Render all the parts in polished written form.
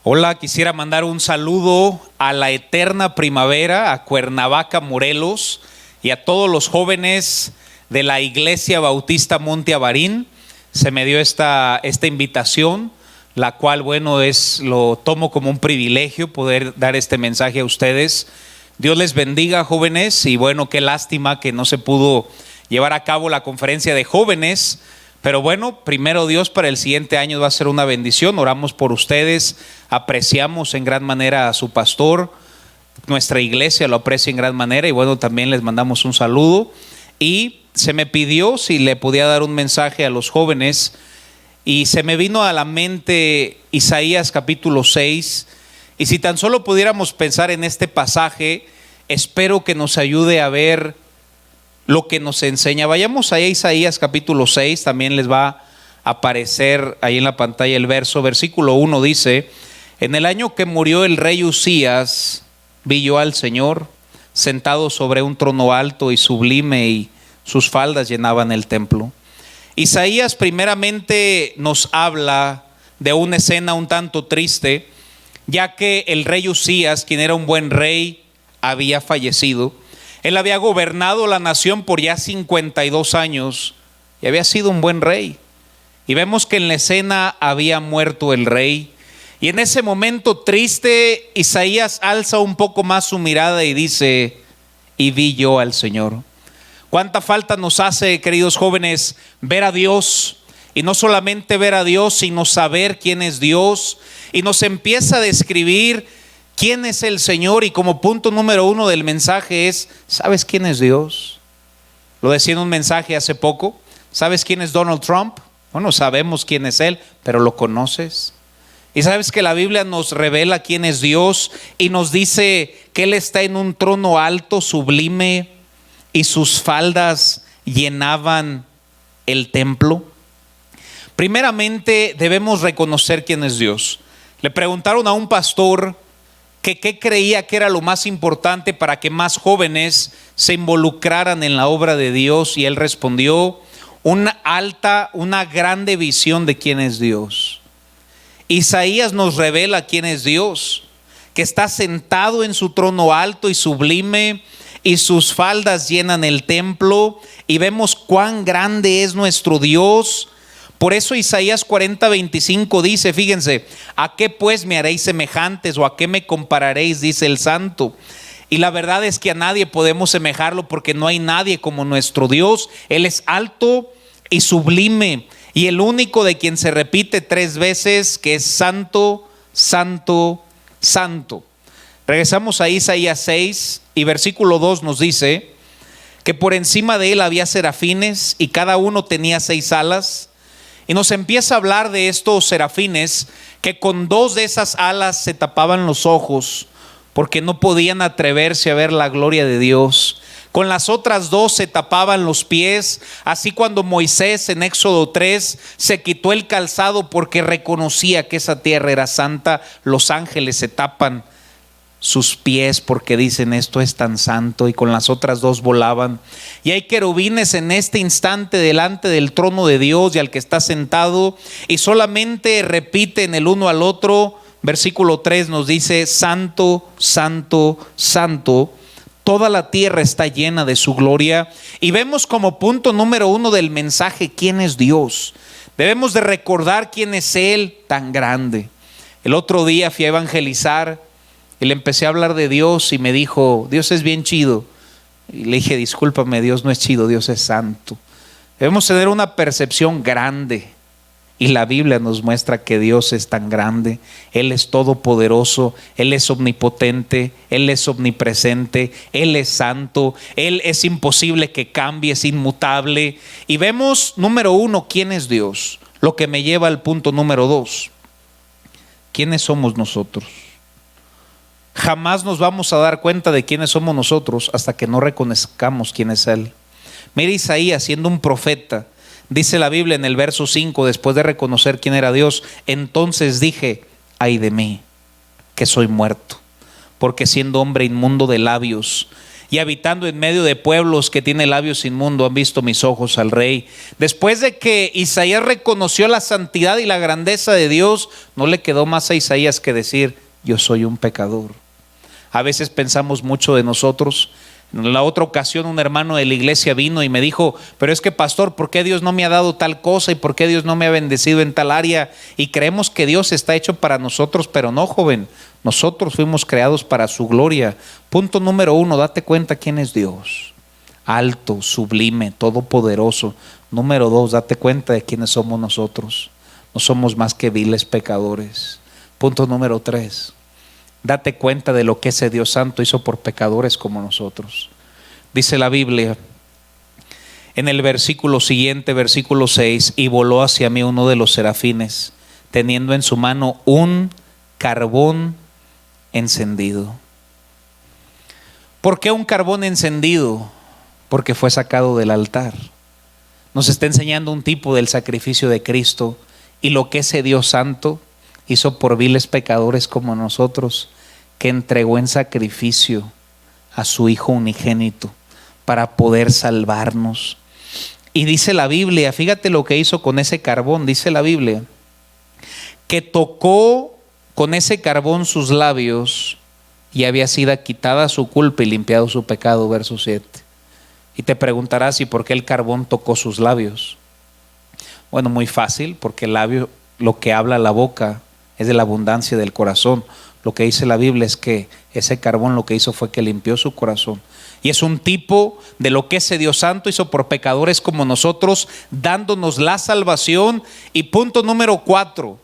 Hola, quisiera mandar un saludo a la eterna primavera, a Cuernavaca, Morelos, y a todos los jóvenes de la Iglesia Bautista Monte Avarín. Se me dio esta invitación, la cual, lo tomo como un privilegio poder dar este mensaje a ustedes. Dios les bendiga, jóvenes, y qué lástima que no se pudo llevar a cabo la conferencia de jóvenes. Pero primero Dios, para el siguiente año va a ser una bendición. Oramos por ustedes, apreciamos en gran manera a su pastor, nuestra iglesia lo aprecia en gran manera, y también les mandamos un saludo. Y se me pidió si le podía dar un mensaje a los jóvenes, y se me vino a la mente Isaías capítulo 6, y si tan solo pudiéramos pensar en este pasaje, espero que nos ayude a ver lo que nos enseña. Vayamos a Isaías capítulo 6, también les va a aparecer ahí en la pantalla el versículo 1 dice: en el año que murió el rey Uzías, vi yo al Señor sentado sobre un trono alto y sublime, y sus faldas llenaban el templo. Isaías primeramente nos habla de una escena un tanto triste, ya que el rey Uzías, quien era un buen rey, había fallecido. Él había gobernado la nación por ya 52 años y había sido un buen rey. Y vemos que en la escena había muerto el rey. Y en ese momento triste, Isaías alza un poco más su mirada y dice: y vi yo al Señor. ¿Cuánta falta nos hace, queridos jóvenes, ver a Dios? Y no solamente ver a Dios, sino saber quién es Dios. Y nos empieza a describir quién es el Señor, y como punto número 1 del mensaje es: ¿sabes quién es Dios? Lo decía en un mensaje hace poco. ¿Sabes quién es Donald Trump? Sabemos quién es él, pero ¿lo conoces? Y sabes que la Biblia nos revela quién es Dios, y nos dice que Él está en un trono alto, sublime, y sus faldas llenaban el templo. Primeramente debemos reconocer quién es Dios. Le preguntaron a un pastor que qué creía que era lo más importante para que más jóvenes se involucraran en la obra de Dios, y él respondió: una grande visión de quién es Dios. Isaías nos revela quién es Dios, que está sentado en su trono alto y sublime, y sus faldas llenan el templo, y vemos cuán grande es nuestro Dios. Por eso Isaías 40:25 dice, fíjense: ¿a qué pues me haréis semejantes, o a qué me compararéis? Dice el santo. Y la verdad es que a nadie podemos semejarlo, porque no hay nadie como nuestro Dios. Él es alto y sublime, y el único de quien se repite 3 veces que es santo, santo, santo. Regresamos a Isaías 6, y versículo 2 nos dice que por encima de él había serafines, y cada uno tenía 6 alas. Y nos empieza a hablar de estos serafines, que con 2 de esas alas se tapaban los ojos, porque no podían atreverse a ver la gloria de Dios. Con las otras 2 se tapaban los pies. Así cuando Moisés en Éxodo 3 se quitó el calzado porque reconocía que esa tierra era santa, los ángeles se tapan sus pies porque dicen: esto es tan santo, y con las otras 2 volaban. Y hay querubines en este instante delante del trono de Dios y al que está sentado, y solamente repiten el uno al otro. Versículo 3 nos dice: santo, santo, santo, toda la tierra está llena de su gloria. Y vemos como punto número 1 del mensaje quién es Dios. Debemos de recordar quién es Él tan grande. El otro día fui a evangelizar y le empecé a hablar de Dios, y me dijo: Dios es bien chido. Y le dije: discúlpame, Dios no es chido, Dios es santo. Debemos tener una percepción grande, y la Biblia nos muestra que Dios es tan grande. Él es todopoderoso, Él es omnipotente, Él es omnipresente, Él es santo, Él es imposible que cambie, es inmutable. Y vemos, número 1, quién es Dios, lo que me lleva al punto número 2: ¿quiénes somos nosotros? Jamás nos vamos a dar cuenta de quiénes somos nosotros hasta que no reconozcamos quién es Él. Mira, Isaías, siendo un profeta, dice la Biblia en el verso 5, después de reconocer quién era Dios: entonces dije: ay de mí, que soy muerto, porque siendo hombre inmundo de labios, y habitando en medio de pueblos que tienen labios inmundos, han visto mis ojos al Rey. Después de que Isaías reconoció la santidad y la grandeza de Dios, no le quedó más a Isaías que decir: yo soy un pecador. A veces pensamos mucho de nosotros. En la otra ocasión un hermano de la iglesia vino y me dijo: pero es que pastor, ¿por qué Dios no me ha dado tal cosa? ¿Y por qué Dios no me ha bendecido en tal área? Y creemos que Dios está hecho para nosotros, pero no, joven. Nosotros fuimos creados para su gloria. Punto número 1, date cuenta quién es Dios. Alto, sublime, todopoderoso. Número 2, date cuenta de quiénes somos nosotros. No somos más que viles pecadores. Punto número 3. Date cuenta de lo que ese Dios santo hizo por pecadores como nosotros. Dice la Biblia en el versículo siguiente, versículo 6: y voló hacia mí uno de los serafines, teniendo en su mano un carbón encendido. ¿Por qué un carbón encendido? Porque fue sacado del altar. Nos está enseñando un tipo del sacrificio de Cristo y lo que ese Dios santo hizo por viles pecadores como nosotros, que entregó en sacrificio a su Hijo unigénito para poder salvarnos. Y dice la Biblia, fíjate lo que hizo con ese carbón. Dice la Biblia que tocó con ese carbón sus labios y había sido quitada su culpa y limpiado su pecado. Verso 7. Y te preguntarás: ¿y por qué el carbón tocó sus labios? Bueno, muy fácil, porque el labio, lo que habla la boca, es de la abundancia del corazón. Lo que dice la Biblia es que ese carbón lo que hizo fue que limpió su corazón. Y es un tipo de lo que ese Dios santo hizo por pecadores como nosotros, dándonos la salvación. Y punto número 4,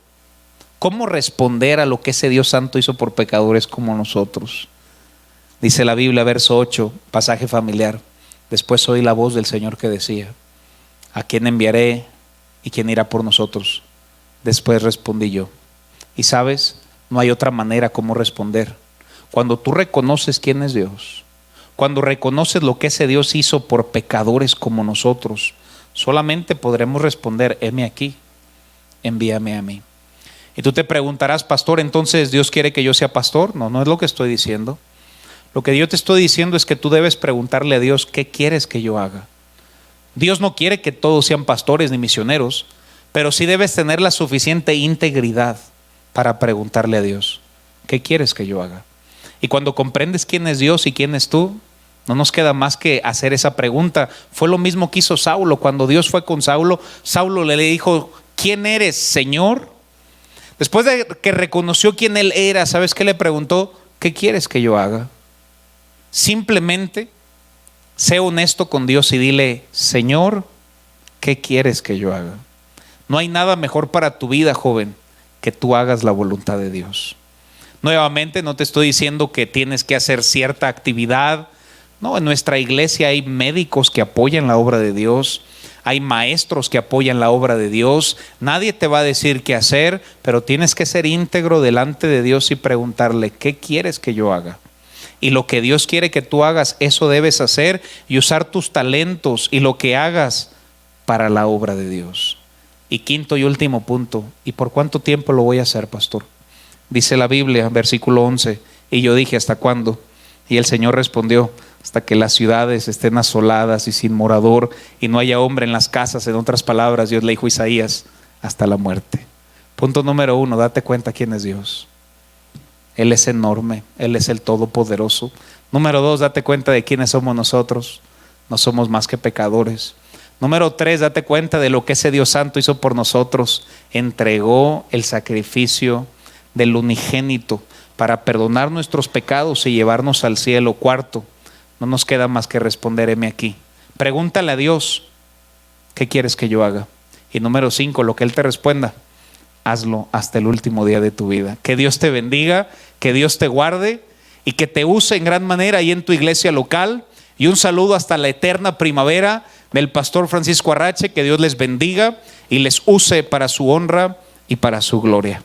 ¿cómo responder a lo que ese Dios santo hizo por pecadores como nosotros? Dice la Biblia, verso 8, pasaje familiar: después oí la voz del Señor que decía: ¿a quién enviaré y quién irá por nosotros? Después respondí yo. Y sabes, no hay otra manera como responder. Cuando tú reconoces quién es Dios, cuando reconoces lo que ese Dios hizo por pecadores como nosotros, solamente podremos responder: heme aquí, envíame a mí. Y tú te preguntarás: pastor, ¿entonces Dios quiere que yo sea pastor? No, no es lo que estoy diciendo. Lo que yo te estoy diciendo es que tú debes preguntarle a Dios: ¿qué quieres que yo haga? Dios no quiere que todos sean pastores ni misioneros, pero sí debes tener la suficiente integridad para preguntarle a Dios: ¿qué quieres que yo haga? Y cuando comprendes quién es Dios y quién es tú, no nos queda más que hacer esa pregunta. Fue lo mismo que hizo Saulo. Cuando Dios fue con Saulo, Saulo le dijo: ¿quién eres, Señor? Después de que reconoció quién él era, ¿sabes qué le preguntó? ¿Qué quieres que yo haga? Simplemente sé honesto con Dios y dile: Señor, ¿qué quieres que yo haga? No hay nada mejor para tu vida, joven, que tú hagas la voluntad de Dios. Nuevamente, no te estoy diciendo que tienes que hacer cierta actividad. No, en nuestra iglesia hay médicos que apoyan la obra de Dios, hay maestros que apoyan la obra de Dios. Nadie te va a decir qué hacer, pero tienes que ser íntegro delante de Dios y preguntarle: ¿qué quieres que yo haga? Y lo que Dios quiere que tú hagas, eso debes hacer y usar tus talentos y lo que hagas para la obra de Dios. Y quinto y último punto: ¿y por cuánto tiempo lo voy a hacer, pastor? Dice la Biblia, versículo 11: y yo dije: ¿hasta cuándo? Y el Señor respondió: hasta que las ciudades estén asoladas y sin morador y no haya hombre en las casas. En otras palabras, Dios le dijo a Isaías: hasta la muerte. Punto número 1, date cuenta quién es Dios. Él es enorme, Él es el Todopoderoso. Número 2, date cuenta de quiénes somos nosotros. No somos más que pecadores. Número 3, date cuenta de lo que ese Dios santo hizo por nosotros. Entregó el sacrificio del unigénito para perdonar nuestros pecados y llevarnos al cielo. Cuarto, no nos queda más que responder: heme aquí. Pregúntale a Dios: ¿qué quieres que yo haga? Y número 5, lo que Él te responda, hazlo hasta el último día de tu vida. Que Dios te bendiga, que Dios te guarde y que te use en gran manera ahí en tu iglesia local. Y un saludo hasta la eterna primavera del pastor Francisco Arrache. Que Dios les bendiga y les use para su honra y para su gloria.